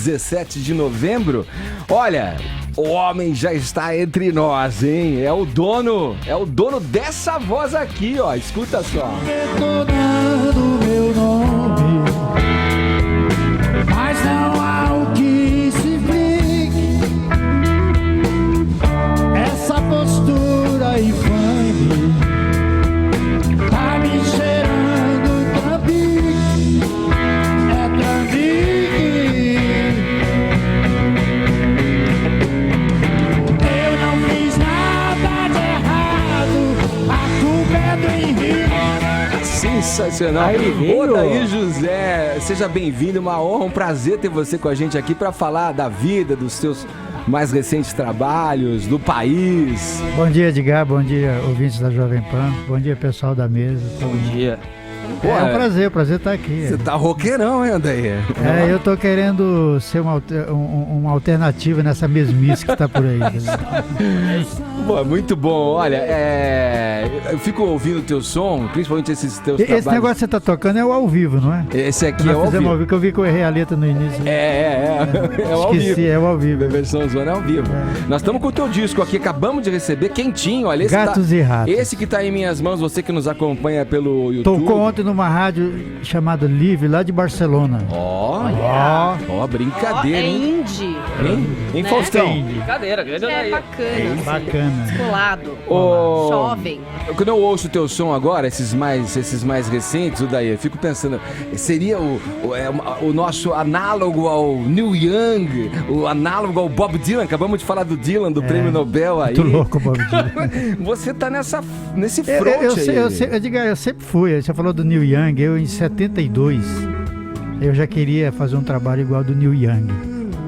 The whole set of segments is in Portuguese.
17 de novembro. Olha, o homem já está entre nós, hein? É o dono dessa voz aqui, ó. Escuta só. Detonando meu nome, mas não há o que se explique. Essa postura infame tá me cheirando trambique. É trambique. Eu não fiz nada de errado, a culpa é do Henrique. Sensacional. Aí, Odair José, seja bem-vindo, uma honra, um prazer ter você com a gente aqui para falar da vida, dos seus mais recentes trabalhos, do país. Bom dia, Edgar. Bom dia, ouvintes da Jovem Pan. Bom dia, pessoal da mesa. Bom dia. É um prazer, o prazer estar aqui. Você tá roqueirão, hein, Odair? Eu tô querendo ser uma alternativa nessa mesmice que tá por aí. Pô, muito bom. Olha, eu fico ouvindo o teu som, principalmente esses teus trabalhos. Esse negócio que você tá tocando é o ao vivo, não é? Esse aqui Nós é o ao fizemos vivo. ao vivo, que eu vi que eu errei a letra no início. É o ao Esqueci, vivo. é o ao vivo. A versão zona é ao vivo. Nós estamos com o teu disco aqui, acabamos de receber, quentinho, olha. Esse Gatos e Ratos. Esse que tá em minhas mãos, você que nos acompanha pelo YouTube. Tocou ontem numa rádio chamada Live, lá de Barcelona. Ó, brincadeira, É hein? indie. Hein, Né? Faustão? Brincadeira, grande É aí. bacana. Bacana. Descolado. Ô, Jovem. Quando eu ouço o teu som agora, esses mais recentes, o daí, eu fico pensando, seria o nosso análogo ao Neil Young, o análogo ao Bob Dylan. Acabamos de falar do Dylan, do Prêmio Nobel aí. Muito louco, Bob Dylan. Você tá nesse front Eu sempre fui. Você falou do Neil Young. Eu, em 72, eu já queria fazer um trabalho igual do Neil Young,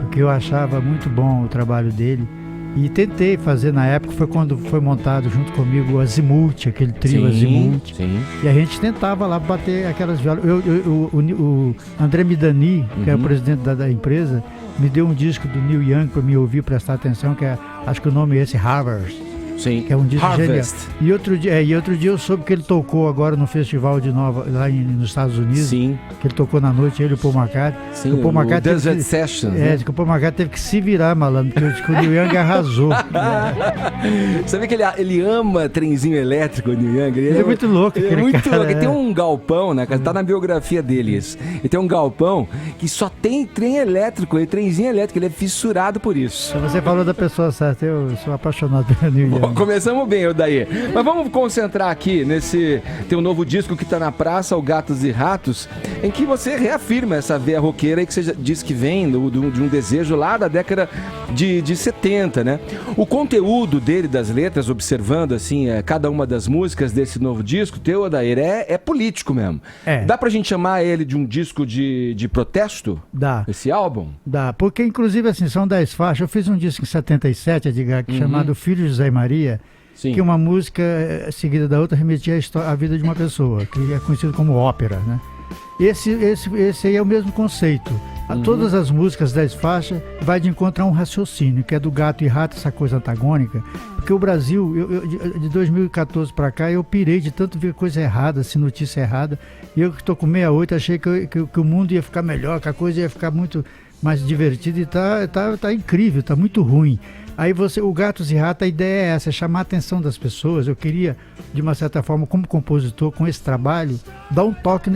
porque eu achava muito bom o trabalho dele. E tentei fazer na época, foi quando foi montado junto comigo o Azimuth, aquele trio Azimuth. Sim. E a gente tentava lá bater aquelas violas. O André Midani, que é o presidente da empresa, me deu um disco do Neil Young para me ouvir, prestar atenção, que acho que o nome é esse, Harvest. Sim. Que é um disco genial. Harvest. E outro dia eu soube que ele tocou agora no Festival de Nova, lá nos Estados Unidos. Sim. Que ele tocou na noite, ele e o Paul McCartney. Sim, o Paul McCartney Desert Sessions. que o Paul McCartney teve que se virar, malandro, porque o Neil Young arrasou. Sabia que ele ama trenzinho elétrico, o Neil Young? Ele é muito louco, Ele é aquele muito cara, louco. Ele tem um galpão, né? Tá na biografia dele isso. Ele tem um galpão que só tem trem elétrico, trenzinho elétrico. Ele é fissurado por isso. Então você falou da pessoa certa, eu sou apaixonado pelo Neil Young. Começamos bem, Odair. Mas vamos concentrar aqui nesse teu novo disco que tá na praça, o Gatos e Ratos, em que você reafirma essa veia roqueira e que você diz que vem de um desejo lá da década de 70, né? O conteúdo dele, das letras, observando assim, cada uma das músicas desse novo disco, teu, Odair, é político mesmo. É. Dá pra gente chamar ele de um disco de protesto? Dá. Esse álbum? Dá, porque inclusive assim, são 10 faixas. Eu fiz um disco em 77, Edgar, chamado Filho de José e Maria, Sim. que uma música seguida da outra remetia à vida de uma pessoa, que é conhecido como ópera, né? Esse aí é o mesmo conceito. Todas as músicas 10 faixas vai de encontro a um raciocínio, que é do gato e rato, essa coisa antagônica, porque o Brasil, de 2014 para cá, eu pirei de tanto ver coisa errada, assim, notícia errada, e eu que estou com 68, achei que o mundo ia ficar melhor, que a coisa ia ficar muito mais divertida, e tá incrível, tá muito ruim. Aí o Gatos e Ratos, a ideia é essa, é chamar a atenção das pessoas. Eu queria, de uma certa forma, como compositor, com esse trabalho, dar um toque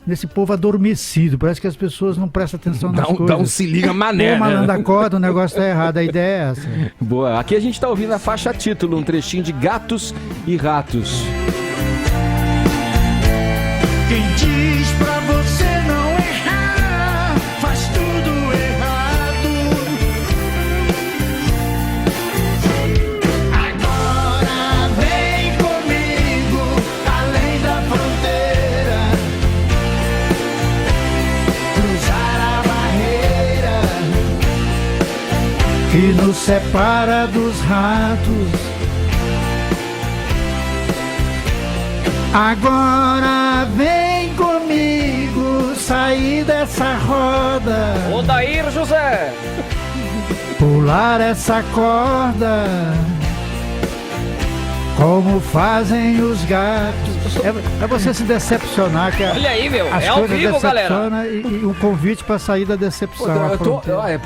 nesse povo adormecido. Parece que as pessoas não prestam atenção nas coisas. Dá um se liga mané. Pô, malandro, acorda, o negócio tá errado, a ideia é essa. Boa, aqui a gente tá ouvindo a faixa título, um trechinho de Gatos e Ratos. Quem diz pra você não errar, faz tudo errado. Agora vem comigo, além da fronteira, cruzar a barreira que nos separa dos ratos. Agora vem comigo, sair dessa roda, Odair José. pular essa corda. como fazem os gatos. É você se decepcionar, que Olha aí, meu. as É ao coisas vivo, galera. decepcionam e um convite pra sair da Pô, decepção.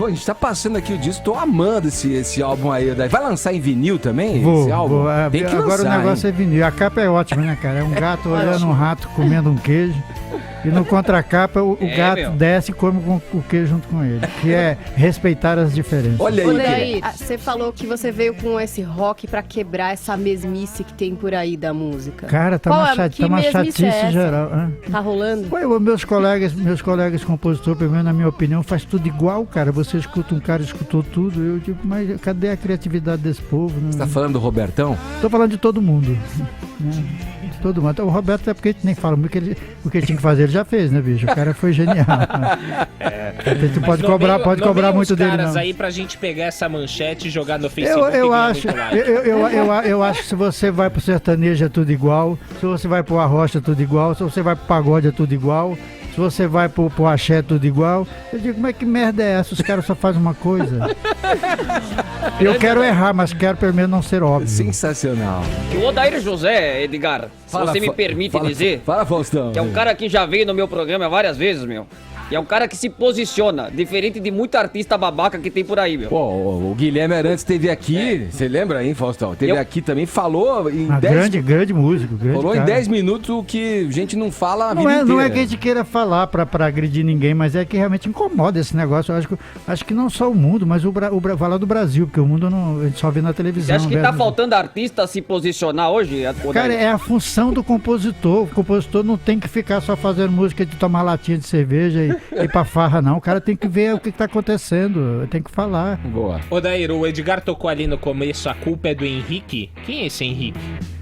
a gente tá passando aqui o disco, tô amando esse álbum aí. Vai lançar em vinil também? Vou, esse álbum? vou. Tem que Agora lançar, o negócio é vinil. A capa é ótima, né, cara? É um gato olhando um rato comendo um queijo. E no contracapa o gato meu. desce e come com o queijo junto com ele. Que é respeitar as diferenças. Olha Ô, aí. Daí, você falou que você veio com esse rock pra quebrar essa mesmice que tem por aí da música. Cara, tá Qual uma, é? tá uma Que mesmice chatice é essa? geral. Hã? Tá rolando? Ué, meus colegas compositores, pelo menos na minha opinião, faz tudo igual, cara. Você escuta um cara, escutou tudo. Eu digo, mas cadê a criatividade desse povo? Né? Você tá falando do Robertão? Tô falando de todo mundo. Né? De todo mundo. O Roberto é porque a gente nem fala muito, o que ele tinha que fazer, ele já fez, né, bicho? O cara foi genial. Tu pode cobrar muito dele, caras não. aí pra gente pegar essa manchete e jogar no Facebook. Eu e ganhar acho, muito like. eu acho que se você vai pro sertanejo é tudo igual, se você vai pro arrocha é tudo igual, se você vai pro pagode é tudo igual, se você vai pro axé é tudo igual. Eu digo, mas que merda é essa? Os caras só fazem uma coisa. Eu quero errar, mas quero pelo menos não ser óbvio. Sensacional. E o Odair José, Edgar, se você me permite dizer, Fala, Faustão. que é um cara que já veio no meu programa várias vezes, meu. E é um cara que se posiciona, diferente de muito artista babaca que tem por aí, meu. Pô, o Guilherme Arantes esteve aqui, você lembra, hein, Faustão? Esteve aqui também, falou em Ah, 10 grande músico, grande Falou cara. em 10 minutos o que a gente não fala a vida Não é inteira. que a gente queira falar pra agredir ninguém, mas é que realmente incomoda esse negócio. Eu acho que não só o mundo, mas falar do Brasil, porque o mundo não, a gente só vê na televisão. Você acha que vê tá no- faltando artista se posicionar hoje, Odair? Cara, é a função do compositor. O compositor não tem que ficar só fazendo música de tomar latinha de cerveja e ir pra farra, não. O cara tem que ver o que tá acontecendo, tem que falar. Boa. Ô, Daíro, o Edgar tocou ali no começo, a culpa é do Henrique. Quem é esse Henrique?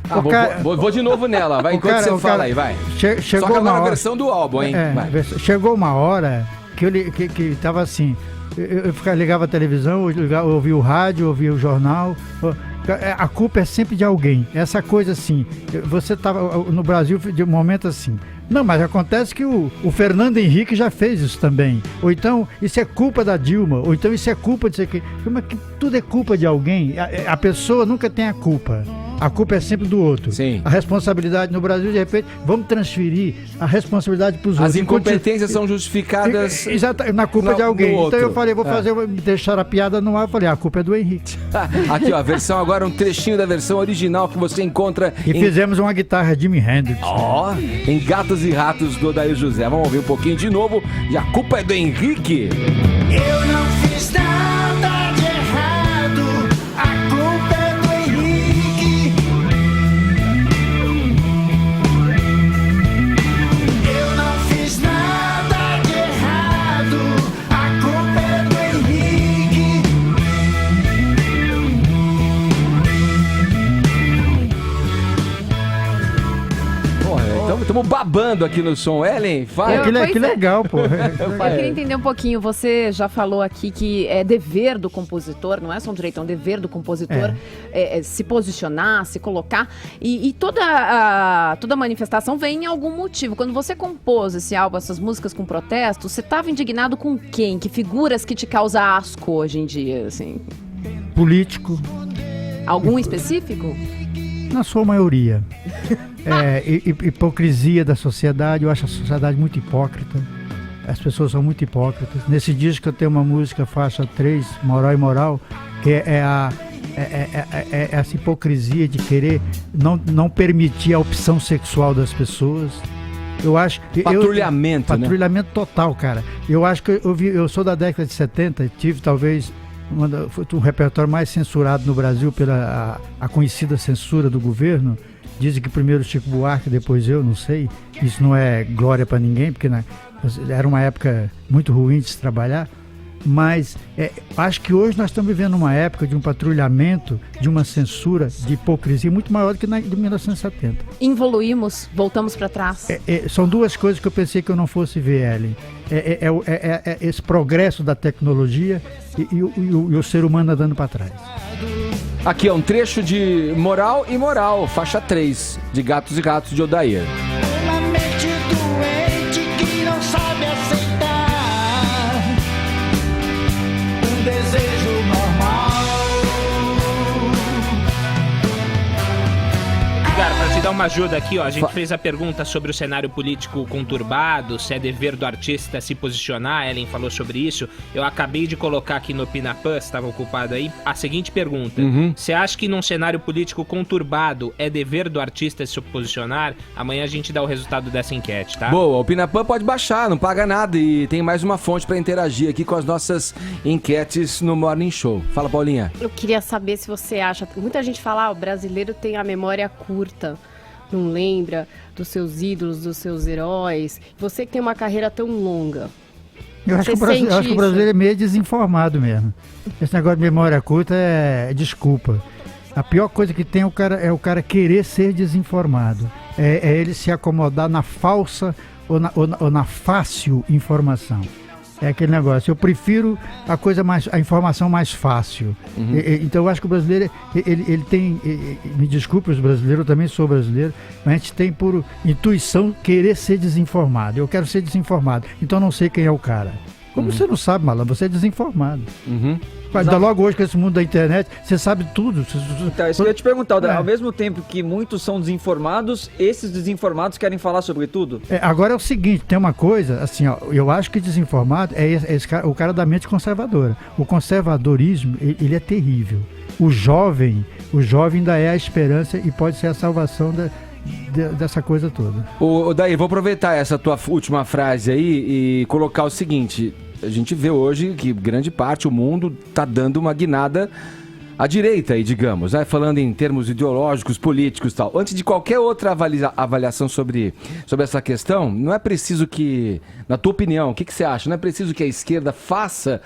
Ah, vou de novo nela, vai, enquanto você fala aí, vai. Chegou Só que uma agora a hora, versão do álbum, hein? Vai. chegou uma hora que tava assim, eu ligava a televisão, eu ouvia o rádio, ouvia o jornal. A culpa é sempre de alguém. Essa coisa assim, você tava no Brasil de um momento assim. Não, mas acontece que o Fernando Henrique já fez isso também. Ou então, isso é culpa da Dilma. Ou então, isso é culpa de... Mas que tudo é culpa de alguém. A pessoa nunca tem a culpa. A culpa é sempre do outro. Sim. A responsabilidade no Brasil, de repente, vamos transferir a responsabilidade para os outros. As incompetências são justificadas Exato, na culpa de alguém. no outro. Então eu falei, deixar a piada no ar. Eu falei, a culpa é do Henrique. Aqui, ó, a versão agora, um trechinho da versão original que você encontra E fizemos uma guitarra Jimi Hendrix. em Gatos e Ratos do Odair José. Vamos ouvir um pouquinho de novo. E a culpa é do Henrique. Eu não fiz nada de errado, a culpa é do Henrique. Eu não fiz nada de errado, a culpa é do Henrique. Porra, estamos babando aqui no som. Ellen, fala. Que legal, pô. Eu queria entender um pouquinho, você já falou aqui que é dever do compositor, não é só um direito, é um dever do compositor se posicionar, se colocar, e toda manifestação vem em algum motivo. Quando você compôs esse álbum, essas músicas com protesto, você estava indignado com quem? Que figuras que te causam asco hoje em dia, assim? Político, Algum específico? na sua maioria. Hipocrisia da sociedade. Eu acho a sociedade muito hipócrita. As pessoas são muito hipócritas. Nesse disco eu tenho uma música, faixa 3, Moral e Moral, que é essa hipocrisia de querer não permitir a opção sexual das pessoas. Eu acho que Patrulhamento, né? patrulhamento total, cara. Eu acho que eu sou da década de 70, tive talvez foi um repertório mais censurado no Brasil pela a conhecida censura do governo. Dizem que primeiro Chico Buarque, depois eu, não sei. Isso não é glória para ninguém, porque era uma época muito ruim de se trabalhar. Mas acho que hoje nós estamos vivendo uma época de um patrulhamento, de uma censura, de hipocrisia muito maior do que na de 1970. Involuímos, voltamos para trás. São duas coisas que eu pensei que eu não fosse ver, Ellen. Esse progresso da tecnologia e o ser humano andando para trás. Aqui é um trecho de Moral e Moral, faixa 3, de Gatos e Ratos de Odair. Uma mente doente que não sabe aceitar um desejo normal. uma ajuda aqui, ó. A gente fez a pergunta sobre o cenário político conturbado, se é dever do artista se posicionar. A Ellen falou sobre isso. Eu acabei de colocar aqui no Pinapã, estava ocupado aí, a seguinte pergunta. Você acha que num cenário político conturbado é dever do artista se posicionar? Amanhã a gente dá o resultado dessa enquete, tá? Boa, o Pinapã pode baixar, não paga nada e tem mais uma fonte pra interagir aqui com as nossas enquetes no Morning Show. Fala, Paulinha. Eu queria saber se você acha... Muita gente fala, o brasileiro tem a memória curta, não lembra dos seus ídolos, dos seus heróis. Você que tem uma carreira tão longa. Eu acho que o brasileiro é meio desinformado mesmo. Esse negócio de memória curta é desculpa. A pior coisa que tem é o cara querer ser desinformado. É ele se acomodar na falsa ou na fácil informação. É aquele negócio, eu prefiro a informação mais fácil. Então eu acho que o brasileiro, ele tem, me desculpe os brasileiros, eu também sou brasileiro, mas a gente tem por intuição querer ser desinformado. Eu quero ser desinformado, então eu não sei quem é o cara. Como você não sabe, malandro, você é desinformado. Ainda logo hoje com esse mundo da internet, você sabe tudo. Então, isso que eu ia te perguntar, ao mesmo tempo que muitos são desinformados, esses desinformados querem falar sobre tudo? Agora é o seguinte, tem uma coisa, assim, ó, eu acho que desinformado é o cara da mente conservadora. O conservadorismo, ele é terrível. O jovem ainda é a esperança e pode ser a salvação dessa coisa toda. Daí, vou aproveitar essa tua última frase aí e colocar o seguinte... A gente vê hoje que grande parte, o mundo está dando uma guinada à direita, aí, digamos, né? Falando em termos ideológicos, políticos e tal. Antes de qualquer outra avaliação sobre essa questão, não é preciso que, na tua opinião, o que você acha? Não é preciso que a esquerda faça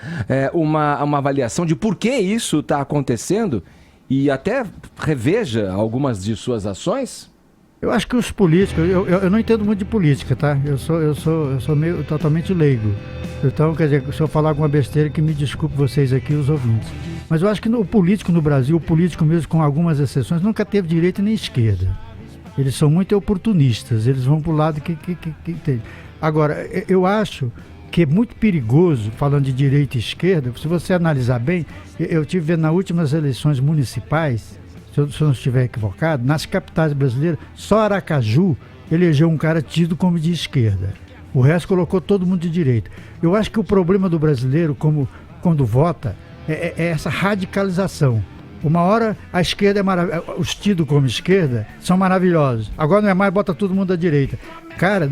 uma avaliação de por que isso está acontecendo e até reveja algumas de suas ações? Eu acho que os políticos, eu não entendo muito de política, tá? Eu sou meio totalmente leigo. Então, quer dizer, se eu falar alguma besteira, que me desculpe vocês aqui, os ouvintes. Mas eu acho que o político no Brasil, o político mesmo, com algumas exceções, nunca teve direita nem esquerda. Eles são muito oportunistas, eles vão pro lado que tem. Agora, eu acho que é muito perigoso, falando de direita e esquerda, se você analisar bem, eu tive vendo nas últimas eleições municipais, se eu não estiver equivocado, nas capitais brasileiras, só Aracaju elegeu um cara tido como de esquerda. O resto colocou todo mundo de direita. Eu acho que o problema do brasileiro, quando vota, é essa radicalização. Uma hora a esquerda é maravilhosa, os tidos como esquerda são maravilhosos. Agora não é mais, bota todo mundo à direita. Cara,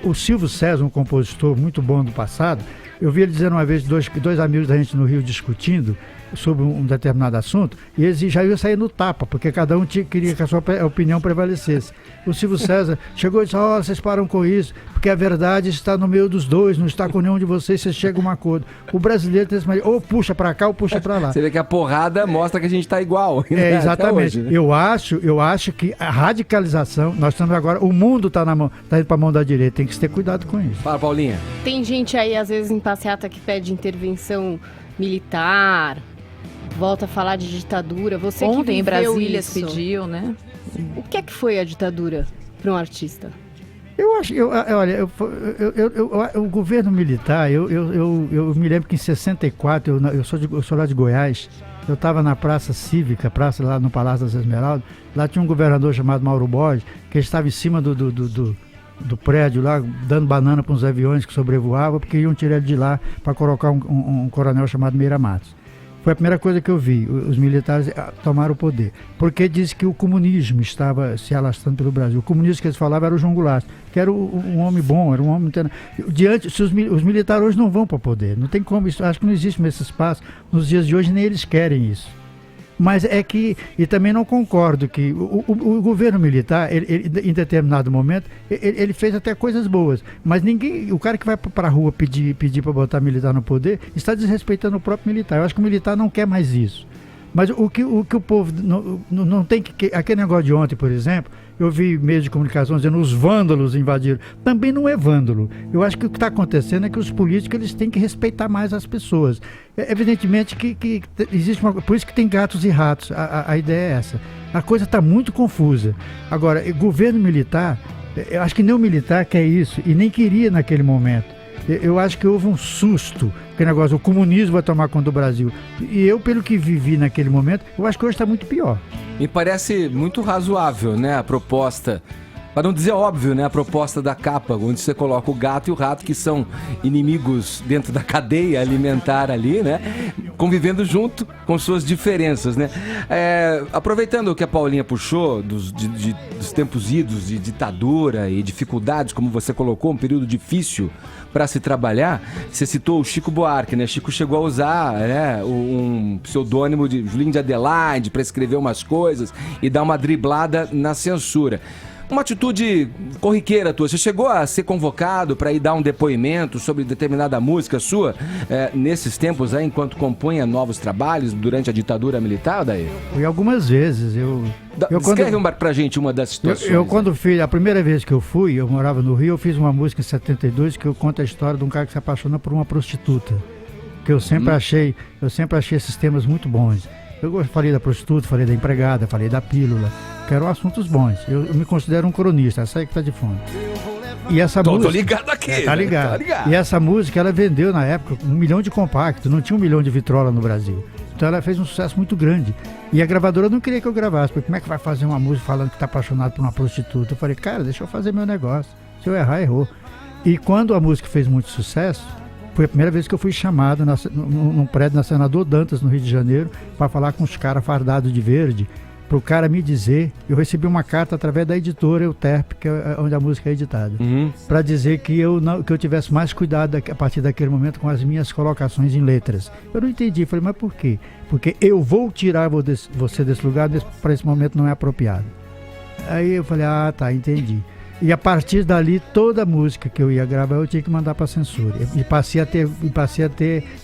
o Silvio César, um compositor muito bom do passado, eu vi ele dizendo uma vez, dois amigos da gente no Rio discutindo sobre um determinado assunto, e eles já iam sair no tapa, porque cada um queria que a sua opinião prevalecesse. O Silvio César chegou e disse, vocês param com isso, porque a verdade está no meio dos dois, não está com nenhum de vocês chega a um acordo. O brasileiro tem esse maneira, ou puxa para cá ou puxa para lá. Você vê que a porrada mostra que a gente está igual. Exatamente. Hoje, né? Eu acho que a radicalização, nós estamos agora, o mundo está indo para a mão da direita, tem que ter cuidado com isso. Fala, Paulinha. Tem gente aí, às vezes, em passeata que pede intervenção militar, volta a falar de ditadura. Você Ontem que em Brasília isso, pediu, né? O que é que foi a ditadura para um artista? Eu acho, olha, o governo militar, eu me lembro que em 64, eu sou lá de Goiás, eu estava na Praça Cívica, lá no Palácio das Esmeraldas, lá tinha um governador chamado Mauro Borges, que estava em cima do prédio lá, dando banana para uns aviões que sobrevoavam, porque iam tirar ele de lá para colocar um coronel chamado Meira Matos. Foi a primeira coisa que eu vi, os militares tomaram o poder, porque disse que o comunismo estava se alastrando pelo Brasil. O comunismo que eles falavam era o João Goulart, que era um homem bom, era um homem... os militares hoje não vão para o poder, não tem como, acho que não existe nesse espaço, nos dias de hoje nem eles querem isso. Mas é que, e também não concordo que o governo militar, ele, em determinado momento, ele fez até coisas boas, mas o cara que vai para a rua pedir para botar militar no poder, está desrespeitando o próprio militar. Eu acho que o militar não quer mais isso. Mas o que o povo não tem que... Aquele negócio de ontem, por exemplo, eu vi meios de comunicação dizendo os vândalos invadiram. Também não é vândalo. Eu acho que o que está acontecendo é que os políticos eles têm que respeitar mais as pessoas. Evidentemente que existe por isso que tem gatos e ratos. A ideia é essa. A coisa está muito confusa. Agora, governo militar, eu acho que nem o militar quer isso e nem queria naquele momento. Eu acho que houve um susto, aquele negócio, o comunismo vai tomar conta do Brasil. E eu, pelo que vivi naquele momento, eu acho que hoje está muito pior. Me parece muito razoável, né, a proposta, para não dizer óbvio, né, a proposta da capa, onde você coloca o gato e o rato, que são inimigos dentro da cadeia alimentar ali, né, convivendo junto com suas diferenças, né. Aproveitando o que a Paulinha puxou, dos tempos idos de ditadura e dificuldades, como você colocou, um período difícil para se trabalhar, você citou o Chico Buarque, né? Chico chegou a usar, né, um pseudônimo de Julinho de Adelaide para escrever umas coisas e dar uma driblada na censura. Uma atitude corriqueira tua, você chegou a ser convocado para ir dar um depoimento sobre determinada música sua nesses tempos aí, enquanto compunha novos trabalhos durante a ditadura militar, daí? Fui algumas vezes. Escreve pra gente uma das situações. Quando fiz, a primeira vez que eu fui, eu morava no Rio, eu fiz uma música em 72 que eu conto a história de um cara que se apaixona por uma prostituta. Que eu sempre achei esses temas muito bons. Eu falei da prostituta, falei da empregada, falei da pílula, que eram assuntos bons. Eu me considero um cronista, essa aí que tá de fundo. E essa música... Tô ligado aqui. Tá ligado. E essa música, ela vendeu na época 1 milhão de compactos, não tinha 1 milhão de vitrola no Brasil. Então ela fez um sucesso muito grande. E a gravadora não queria que eu gravasse, porque como é que vai fazer uma música falando que tá apaixonado por uma prostituta? Eu falei, cara, deixa eu fazer meu negócio. Se eu errar, errou. E quando a música fez muito sucesso, foi a primeira vez que eu fui chamado num prédio na Senador Dantas, no Rio de Janeiro, para falar com os caras fardados de verde, para o cara me dizer, eu recebi uma carta através da editora Euterp, que é onde a música é editada, para dizer que eu tivesse mais cuidado a partir daquele momento com as minhas colocações em letras. Eu não entendi, falei, mas por quê? Porque eu vou tirar você desse lugar, para esse momento não é apropriado. Aí eu falei, tá, entendi. E a partir dali, toda música que eu ia gravar, eu tinha que mandar para censura. E passei a ter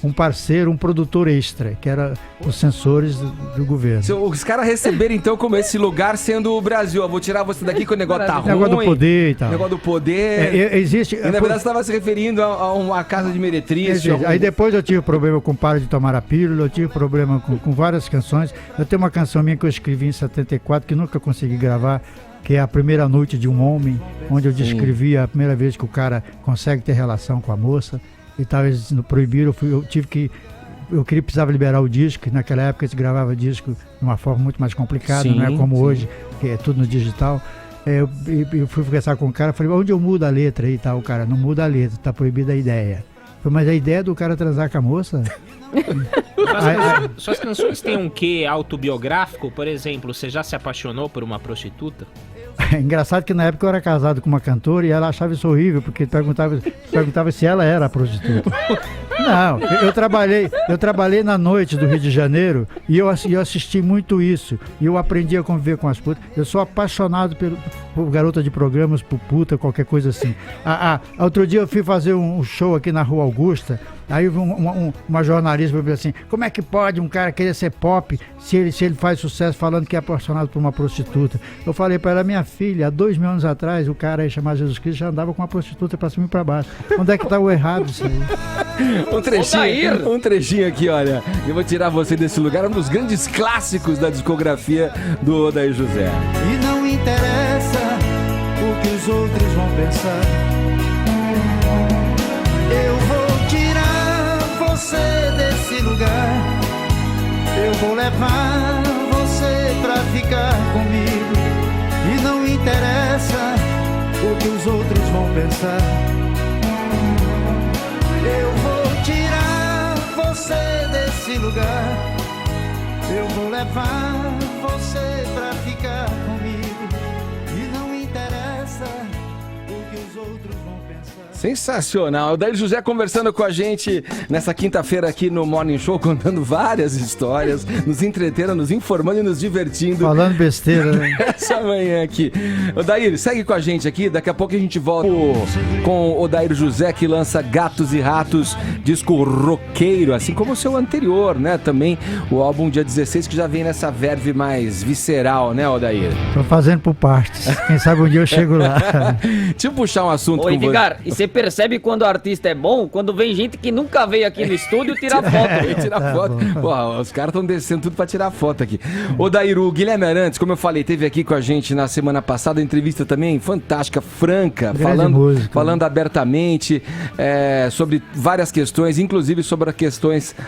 um parceiro, um produtor extra, que era os censores do governo. Os caras receberam, então, como esse lugar sendo o Brasil. Eu vou tirar você daqui que o negócio tá ruim. Negócio do poder e tal. Negócio do poder. Existe... E, na verdade, você estava se referindo a uma casa de meretriz. Aí depois eu tive problema com Para de Tomar a Pílula, eu tive problema com várias canções. Eu tenho uma canção minha que eu escrevi em 74, que nunca consegui gravar, que é A Primeira Noite de um Homem, onde eu descrevi a primeira vez que o cara consegue ter relação com a moça e tal. Eles proibiram, eu precisava liberar o disco, e naquela época eles gravavam disco de uma forma muito mais complicada, não é como hoje, que é tudo no digital. Eu fui conversar com o cara, falei, onde eu mudo a letra aí e tal? O cara, não muda a letra, tá proibida a ideia. Falei, mas a ideia do cara transar com a moça... Suas canções têm um quê autobiográfico? Por exemplo, você já se apaixonou por uma prostituta? É engraçado que na época eu era casado com uma cantora e ela achava isso horrível, porque perguntava se ela era a prostituta. Não, eu trabalhei na noite do Rio de Janeiro e eu assisti muito isso. E eu aprendi a conviver com as putas. Eu sou apaixonado por garota de programas, por puta, qualquer coisa assim. Outro dia eu fui fazer um show aqui na Rua Augusta. Aí uma jornalista falou assim, como é que pode um cara querer ser pop se ele faz sucesso falando que é apaixonado por uma prostituta? Eu falei para ela, minha filha, há 2 mil anos atrás, o cara aí chamado Jesus Cristo já andava com uma prostituta para cima e para baixo. Onde é que tá o errado isso aí? Um trechinho aqui, olha. Eu vou tirar você desse lugar, um dos grandes clássicos da discografia do Odair José. E não interessa o que os outros vão pensar. Eu vou tirar você desse lugar. Eu vou levar você pra ficar comigo. E não interessa o que os outros vão pensar. Eu vou tirar você desse lugar. Eu vou levar você pra ficar comigo. E não interessa o que os outros vão pensar. Sensacional. O Odair José conversando com a gente nessa quinta-feira aqui no Morning Show, contando várias histórias, nos entretendo, nos informando e nos divertindo. Falando besteira, né? Essa manhã aqui. Odair, segue com a gente aqui. Daqui a pouco a gente volta com o Odair José, que lança Gatos e Ratos, disco roqueiro, assim como o seu anterior, né? Também o álbum Dia 16, que já vem nessa verve mais visceral, né, Odair? Tô fazendo por partes. Quem sabe um dia eu chego lá. Deixa eu puxar puxar um assunto Ô, com Edgar, e você percebe quando o artista é bom, quando vem gente que nunca veio aqui no estúdio tirar foto. você. Tirar foto. Pô, os caras estão descendo tudo pra tirar foto aqui. Ô, Dairu, Guilherme Arantes, como eu falei, teve aqui com a gente na semana passada, entrevista também fantástica, franca, falando abertamente sobre várias questões, inclusive sobre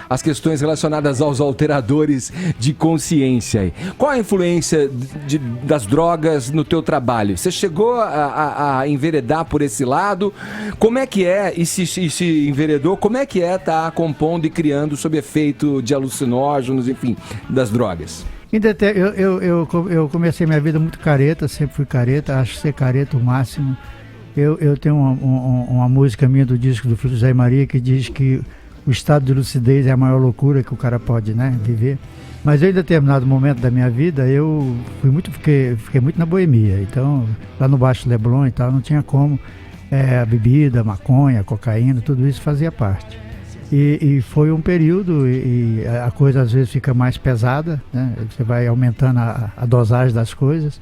as questões relacionadas aos alteradores de consciência. Aí. Qual a influência das drogas no teu trabalho? Você chegou a enveredar por esse lado? Como é que é, e se enveredou, como é que é estar compondo e criando sob efeito de alucinógenos, enfim, das drogas? Eu comecei minha vida muito careta, sempre fui careta, acho ser careta o máximo. Eu tenho uma música minha do disco do Filho José Maria que diz que o estado de lucidez é a maior loucura que o cara pode, né, viver. Mas eu, em determinado momento da minha vida, eu fiquei muito na boemia. Então, lá no Baixo Leblon e tal, não tinha como. A bebida, a maconha, a cocaína, tudo isso fazia parte. E foi um período e a coisa às vezes fica mais pesada, né? Você vai aumentando a dosagem das coisas.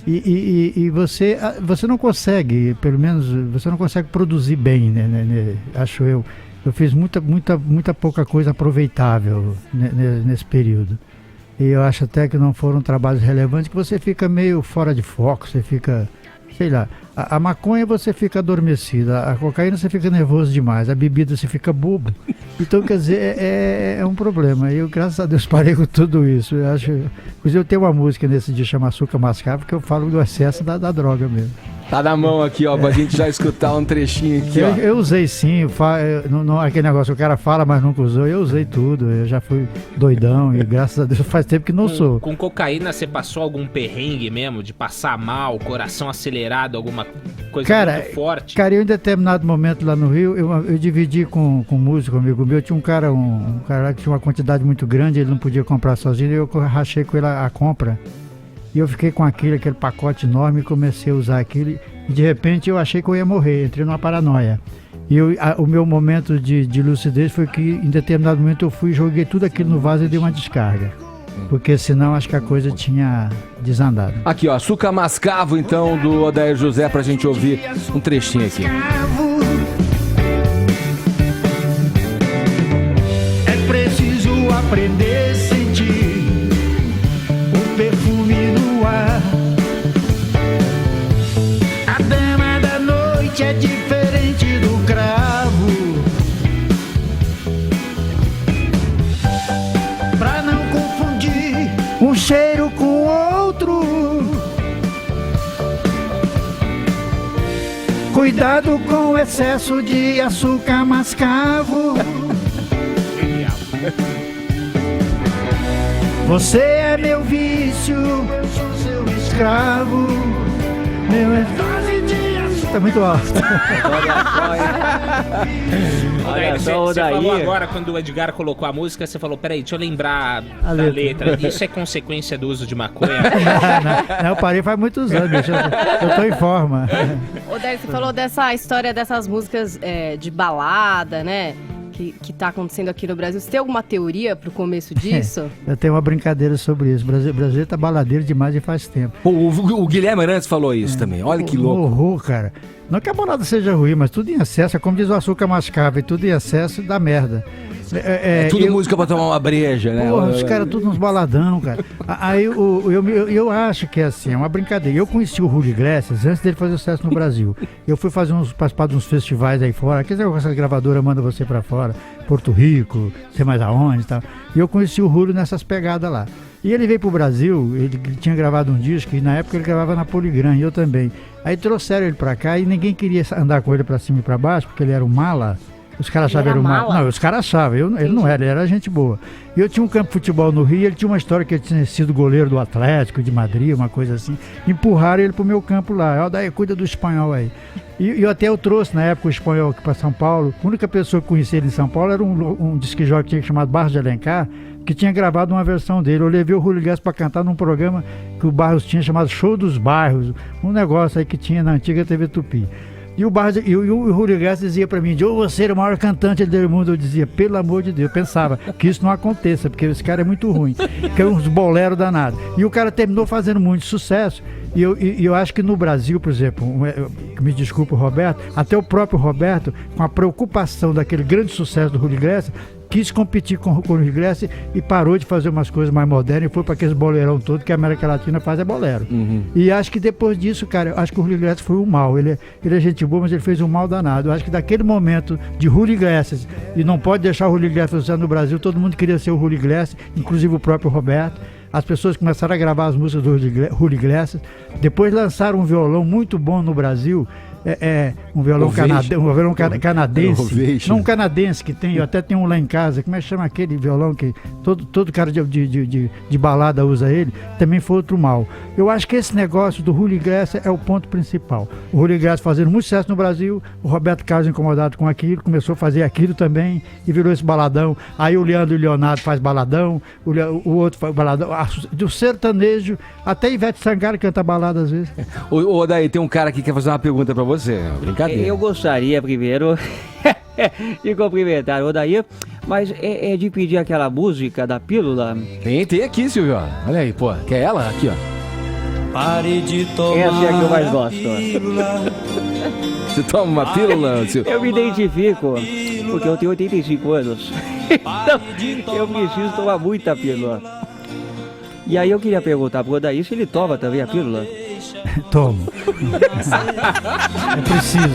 E você não consegue, pelo menos, você não consegue produzir bem, né? Acho eu. Eu fiz muita pouca coisa aproveitável nesse período. E eu acho até que não foram trabalhos relevantes, que você fica meio fora de foco, você fica, sei lá, a maconha você fica adormecido, a cocaína você fica nervoso demais, a bebida você fica bobo. Então, quer dizer, é um problema. Eu, graças a Deus, parei com tudo isso. Eu acho, inclusive, eu tenho uma música nesse dia chamada Açúcar Mascavo, que eu falo do excesso da droga mesmo. Tá na mão aqui, ó, pra gente já escutar um trechinho aqui, ó. Eu usei sim, aquele negócio, o cara fala, mas nunca usou, eu usei tudo, eu já fui doidão e graças a Deus faz tempo que não sou. Com cocaína você passou algum perrengue mesmo, de passar mal, coração acelerado, alguma coisa muito forte? Cara, eu em determinado momento lá no Rio, eu dividi com um músico, amigo meu, tinha um cara lá que tinha uma quantidade muito grande, ele não podia comprar sozinho, e eu rachei com ele a compra. E eu fiquei com aquele pacote enorme e comecei a usar aquilo. E de repente eu achei que eu ia morrer, entrei numa paranoia. E o meu momento de lucidez foi que em determinado momento eu fui, joguei tudo aquilo no vaso e dei uma descarga. Porque senão acho que a coisa tinha desandado. Aqui, ó, Açúcar Mascavo, então, do Odair José, pra gente ouvir um trechinho aqui. É preciso aprender a sentir o perfume no ar. A dama da noite é diferente do cravo. Pra não confundir um cheiro com outro. Cuidado com o excesso de açúcar mascavo. Você é meu vício, eu sou seu escravo. Meu dose de açúcar. Tá muito alto. Olha só, você falou agora, quando o Edgar colocou a música, você falou, peraí, deixa eu lembrar da letra. Isso é consequência do uso de maconha? Não, eu parei faz muitos anos, eu tô em forma. Odair, você falou dessa história dessas músicas de balada, né? Que tá acontecendo aqui no Brasil. Você tem alguma teoria pro começo disso? Eu tenho uma brincadeira sobre isso. O Brasil tá baladeiro demais e faz tempo. Pô, o Guilherme Arantes falou isso também. Olha que louco. Horror, cara. Não que a balada seja ruim, mas tudo em excesso, é como diz o Açúcar Mascavo, tudo em excesso dá merda. Tudo música pra tomar uma breja, né? Porra, os caras tudo uns baladão, cara. Aí eu acho que é assim, é uma brincadeira. Eu conheci o Julio Iglesias antes dele fazer sucesso no Brasil. Eu fui participar de uns festivais aí fora, quer dizer, essa gravadora manda você pra fora, Porto Rico, sei mais aonde e tal. E eu conheci o Julio nessas pegadas lá. E ele veio pro Brasil, ele tinha gravado um disco, e na época ele gravava na Poligram, e eu também. Aí trouxeram ele pra cá e ninguém queria andar com ele pra cima e pra baixo, porque ele era um mala. Os caras achavam que era um mala. Não, os caras achavam, ele não era, ele era gente boa. E eu tinha um campo de futebol no Rio, ele tinha uma história que ele tinha sido goleiro do Atlético de Madrid, uma coisa assim. Empurraram ele pro meu campo lá, daí cuida do espanhol aí. E eu trouxe na época o espanhol aqui pra São Paulo. A única pessoa que conhecia ele em São Paulo era um disc-jockey chamado Barros de Alencar, que tinha gravado uma versão dele. Eu levei o Julio Iglesias para cantar num programa que o Barros tinha chamado Show dos Bairros, um negócio aí que tinha na antiga TV Tupi. E o Julio Iglesias dizia pra mim, ou você era o maior cantante do mundo. Eu dizia, pelo amor de Deus, eu pensava que isso não aconteça, porque esse cara é muito ruim, que é uns boleros danados. E o cara terminou fazendo muito sucesso. E eu acho que no Brasil, por exemplo, me desculpa o Roberto, até o próprio Roberto, com a preocupação daquele grande sucesso do Julio Iglesias, quis competir com o Julio Iglesias e parou de fazer umas coisas mais modernas e foi para aqueles boleirão todo que a América Latina faz, é bolero. E acho que depois disso, cara, acho que o Julio Iglesias foi um mal. Ele é gente boa, mas ele fez um mal danado. Eu acho que daquele momento de Julio Iglesias, e não pode deixar o Julio Iglesias no Brasil, todo mundo queria ser o Julio Iglesias, inclusive o próprio Roberto. As pessoas começaram a gravar as músicas do Julio Iglesias. Depois lançaram um violão muito bom no Brasil. Um violão canadense. Não, um canadense que tem, eu até tenho um lá em casa. Como é que chama aquele violão que todo cara de balada usa ele? Também foi outro mal. Eu acho que esse negócio do Julio Iglesias é o ponto principal. O Julio Iglesias fazendo muito sucesso no Brasil, o Roberto Carlos incomodado com aquilo, começou a fazer aquilo também e virou esse baladão. Aí o Leandro e o Leonardo faz baladão, o outro faz baladão. Do sertanejo, até Ivete Sangalo canta balada às vezes. Daí tem um cara aqui que quer fazer uma pergunta pra você. Brincadeira. Eu gostaria primeiro de cumprimentar o Odair, mas é de pedir aquela música da pílula. Tem aqui, Silvio. Olha aí, pô. Quer ela? Aqui, ó. Pare de tomar. Essa é a que eu mais gosto. Você toma uma pílula, Silvio? Eu me identifico, porque eu tenho 85 anos. Então, eu preciso tomar muita pílula. E aí eu queria perguntar pro Odair se ele toma também a pílula. Tomo. É preciso.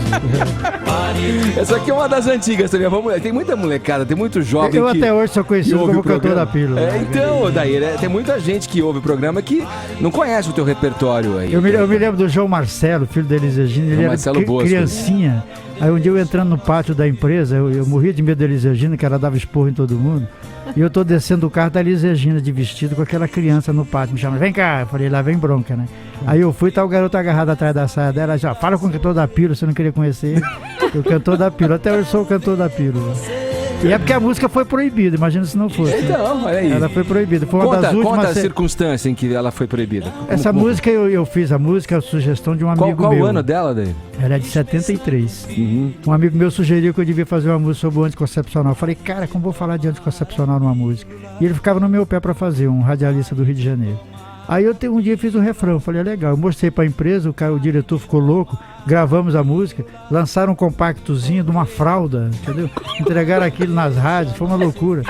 Essa aqui é uma das antigas também. Tem muita molecada, tem muito jovem eu até hoje sou conhecido como cantor da pílula. Então, daí, tem muita gente que ouve o programa que não conhece o teu repertório aí. Eu me lembro do João Marcelo, filho da Elis Regina. Ele era criancinha. Aí um dia eu entrando no pátio da empresa, eu morria de medo da Elis Regina, que ela dava esporro em todo mundo. E eu tô descendo do carro da Elis Regina de vestido com aquela criança no pátio, me chamando, vem cá. Eu falei, lá vem bronca, né? Aí eu fui, tá o garoto agarrado atrás da saia dela, já fala com o cantor da pílula, você não queria conhecer ele. O cantor da pílula, até hoje sou o cantor da pílula. E é porque a música foi proibida, imagina se não fosse. Então, olha aí. Ela foi proibida. Foi uma das últimas. Conta a circunstância em que ela foi proibida. Essa música, eu fiz a música, a sugestão de um amigo meu. Qual o ano dela, daí? Ela é de 73. Um amigo meu sugeriu que eu devia fazer uma música sobre o anticoncepcional. Eu falei, cara, como vou falar de anticoncepcional numa música? E ele ficava no meu pé para fazer, um radialista do Rio de Janeiro. Aí um dia fiz um refrão, falei, legal. Eu mostrei pra empresa, o diretor ficou louco, gravamos a música, lançaram um compactozinho de uma fralda, entendeu? Entregaram aquilo nas rádios, foi uma loucura.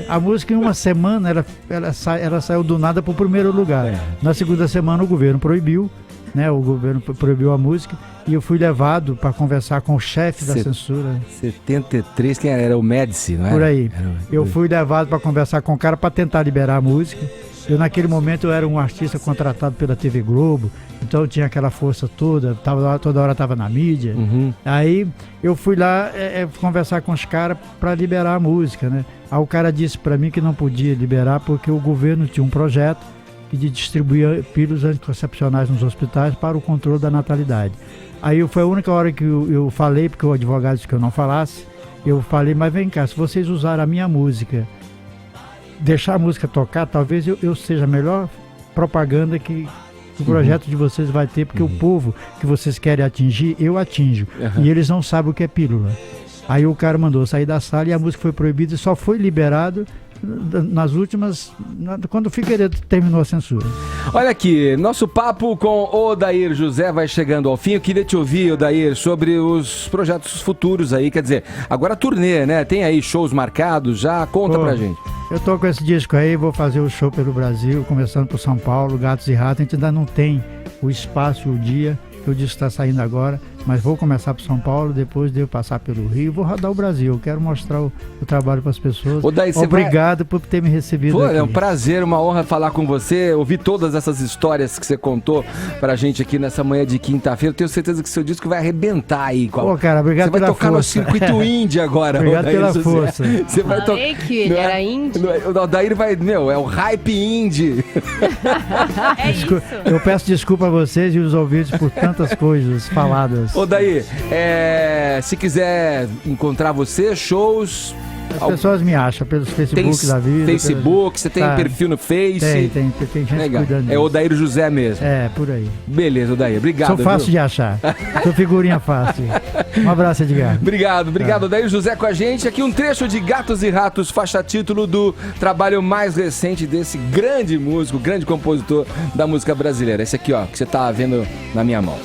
A música em uma semana, ela saiu do nada pro primeiro lugar. Na segunda semana o governo proibiu, né? O governo proibiu a música e eu fui levado para conversar com o chefe da censura. 73, quem era? O Médici, não é? Por aí. Eu fui levado para conversar com o cara para tentar liberar a música. Eu, naquele momento, eu era um artista contratado pela TV Globo, então eu tinha aquela força toda, toda hora estava na mídia. Aí eu fui lá conversar com os caras para liberar a música, né? Aí o cara disse para mim que não podia liberar porque o governo tinha um projeto de distribuir pílulas anticoncepcionais nos hospitais para o controle da natalidade. Aí foi a única hora que eu falei, porque o advogado disse que eu não falasse, eu falei, mas vem cá, se vocês usarem a minha música, deixar a música tocar, talvez eu seja a melhor propaganda que o projeto de vocês vai ter, porque o povo que vocês querem atingir, eu atinjo. E eles não sabem o que é pílula. Aí o cara mandou sair da sala e a música foi proibida e só foi liberado nas últimas, quando o Figueiredo terminou a censura. Olha aqui, nosso papo com Odair José vai chegando ao fim. Eu queria te ouvir, Odair, sobre os projetos futuros aí, quer dizer, agora turnê, né? Tem aí shows marcados já? Conta pra gente. Eu tô com esse disco aí, vou fazer o show pelo Brasil, começando por São Paulo, Gatos e Ratos. A gente ainda não tem o espaço e o dia, que o disco está saindo agora, mas vou começar por São Paulo, depois devo passar pelo Rio, vou rodar o Brasil. Eu quero mostrar o trabalho para as pessoas. Odair, obrigado por ter me recebido aqui. É um prazer, uma honra falar com você, ouvir todas essas histórias que você contou pra gente aqui nessa manhã de quinta-feira. Eu tenho certeza que seu disco vai arrebentar aí. Pô, cara, obrigado pela força. Você vai tocar no circuito indie agora. Obrigado pela força. Você vai Falei que ele era indie. O Odair vai, é o hype indie. Isso. Eu peço desculpa a vocês e os ouvintes por tantas coisas faladas. Odair, se quiser encontrar você, shows, As pessoas me acham pelos Facebook da vida. Facebook, você tem perfil no Face? Tem gente Legal. cuidando disso. É o Odair José mesmo. É, por aí. Beleza, Odair. Obrigado. Sou fácil viu? de achar. Sou figurinha fácil. Um abraço, Edgar. Obrigado, Odair José com a gente. Aqui um trecho de Gatos e Ratos, faixa título do trabalho mais recente desse grande músico, grande compositor da música brasileira. Esse aqui, ó, que você tá vendo na minha mão.